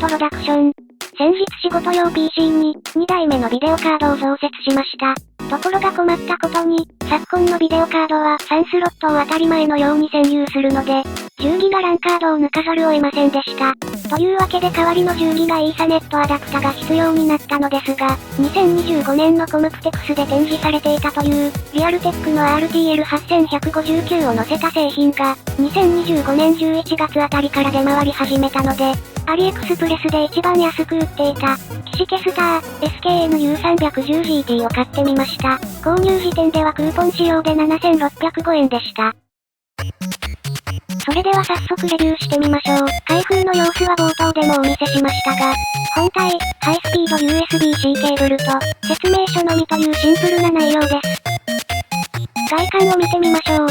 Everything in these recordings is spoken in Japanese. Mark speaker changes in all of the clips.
Speaker 1: プロダクション。先日仕事用 PC に2台目のビデオカードを増設しました。ところが困ったことに、昨今のビデオカードは3スロットを当たり前のように占有するので、10GB ランカードを抜かざるを得ませんでした。というわけで代わりの 10GB イーサネットアダプタが必要になったのですが、2025年のコムプテクスで展示されていたという、リアルテックの RTL8159 を載せた製品が、2025年11月あたりから出回り始めたので、アリエクスプレスで一番安く売っていた、キシケスター SKNU310GT を買ってみました。購入時点ではクーポン仕様で7605円でした。それでは早速レビューしてみましょう。開封の様子は冒頭でもお見せしましたが、本体、ハイスピード USB-C ケーブルと、説明書のみというシンプルな内容です。外観を見てみましょう。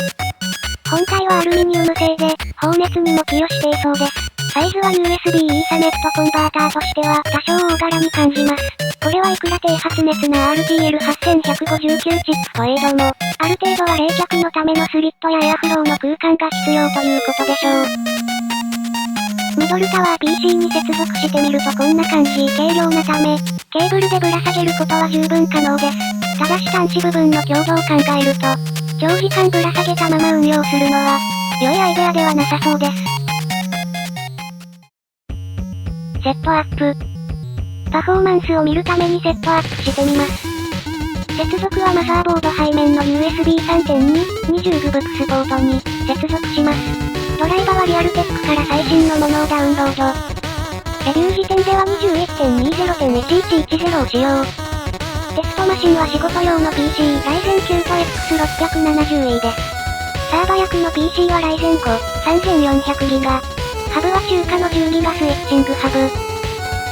Speaker 1: 本体はアルミニウム製で、放熱にも寄与していそうです。サイズは USB イーサネットコンバーターとしては多少大柄に感じます。これはいくら低発熱な RTL8159 チップといえども、ある程度は冷却のためのスリットやエアフローの空間が必要ということでしょう。ミドルタワー PC に接続してみるとこんな感じ。軽量なため、ケーブルでぶら下げることは十分可能です。ただし端子部分の強度を考えると、長時間ぶら下げたまま運用するのは、良いアイデアではなさそうです。セットアップ。パフォーマンスを見るためにセットアップしてみます。接続はマザーボード背面の USB 3.2、20VBX ポートに接続します。ドライバーはリアルテックから最新のものをダウンロード。レビュー時点では 21.20.1110 を使用。テストマシンは仕事用の PC、Ryzen 9と X670E です。サーバ役の PC は Ryzen 5、3400GB。ハブは中華の 10GB スイッチングハブ。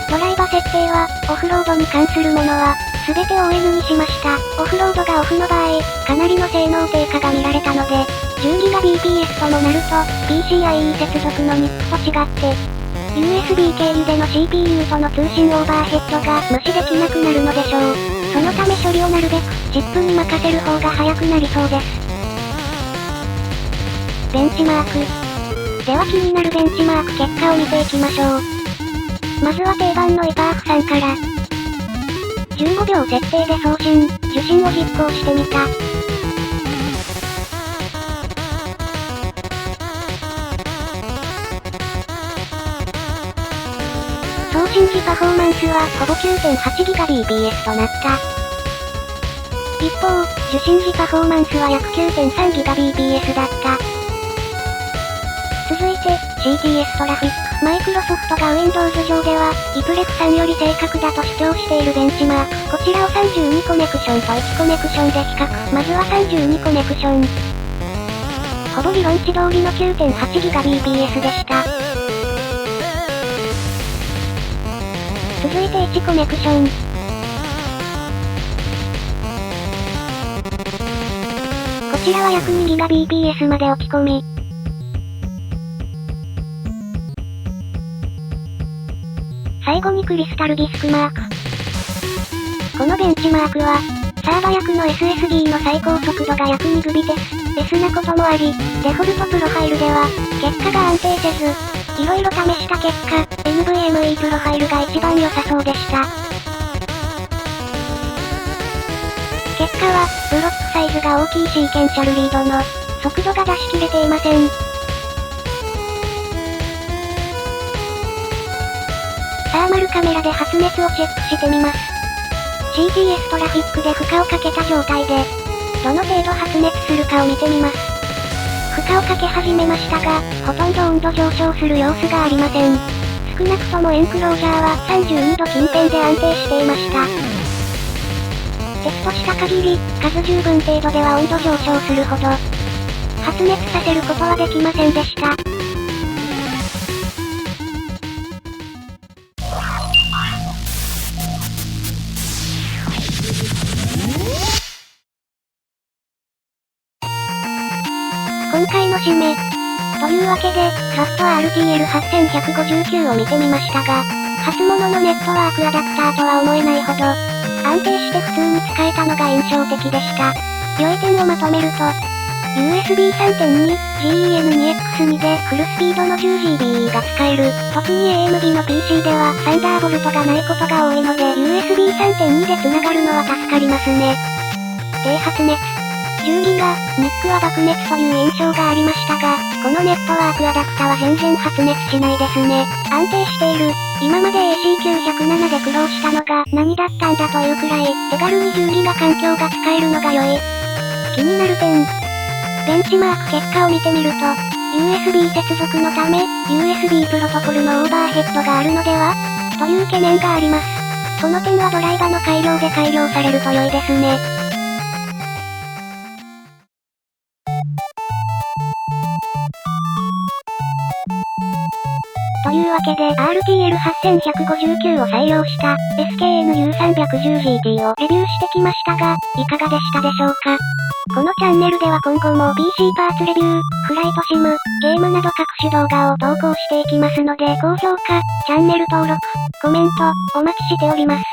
Speaker 1: ドライバ設定は、オフロードに関するものは、すべて ON にしました。オフロードがオフの場合、かなりの性能低下が見られたので、10GBps ともなると、PCIe 接続の NIC と違って、USB 経由での CPU との通信オーバーヘッドが無視できなくなるのでしょう。そのため処理をなるべく、チップに任せる方が早くなりそうです。ベンチマーク。では気になるベンチマーク結果を見ていきましょう。まずは定番のイパーフさんから。15秒設定で送信、受信を実行してみた。送信時パフォーマンスはほぼ 9.8GBps となった。一方、受信時パフォーマンスは約 9.3GBps だった。続いて、CTS トラフィック。マイクロソフトが Windows 上では、イプレクさんより正確だと主張しているベンチマーク。こちらを32コネクションと1コネクションで比較。まずは32コネクション。ほぼ理論値通りの 9.8GBps でした。続いて1コネクション。こちらは約 2GBps まで落ち込み、最後にクリスタルディスクマーク。このベンチマークは、サーバ役の SSD の最高速度が約 2Gbps なこともあり、デフォルトプロファイルでは、結果が安定せず、いろいろ試した結果、NVMe プロファイルが一番良さそうでした。結果は、ブロックサイズが大きいシーケンシャルリードの、速度が出し切れていません。サーマルカメラで発熱をチェックしてみます。CTS トラフィックで負荷をかけた状態で、どの程度発熱するかを見てみます。負荷をかけ始めましたが、ほとんど温度上昇する様子がありません。少なくともエンクロージャーは32度近辺で安定していました。テストした限り、数十分程度では温度上昇するほど、発熱させることはできませんでした。今回の締め。というわけで、ソフト RTL8159 を見てみましたが、初物のネットワークアダプターとは思えないほど、安定して普通に使えたのが印象的でした。良い点をまとめると、USB 3.2、GEN2X2 でフルスピードの 10GB が使える。特に AMD の PC ではサンダーボルトがないことが多いので USB 3.2で繋がるのは助かりますね。低発熱。10GB、ニックは爆熱という印象がありましたが、このネットワークアダプタは全然発熱しないですね。安定している。今まで AC907 で苦労したのが何だったんだというくらい、手軽に 10GB 環境が使えるのが良い。気になる点。ベンチマーク結果を見てみると、USB 接続のため、USB プロトコルのオーバーヘッドがあるのではという懸念があります。その点はドライバの改良で改良されると良いですね。というわけで RTL8159 を採用した SKNU310GT をレビューしてきましたが、いかがでしたでしょうか。このチャンネルでは今後も PC パーツレビュー、フライトシム、ゲームなど各種動画を投稿していきますので高評価、チャンネル登録、コメント、お待ちしております。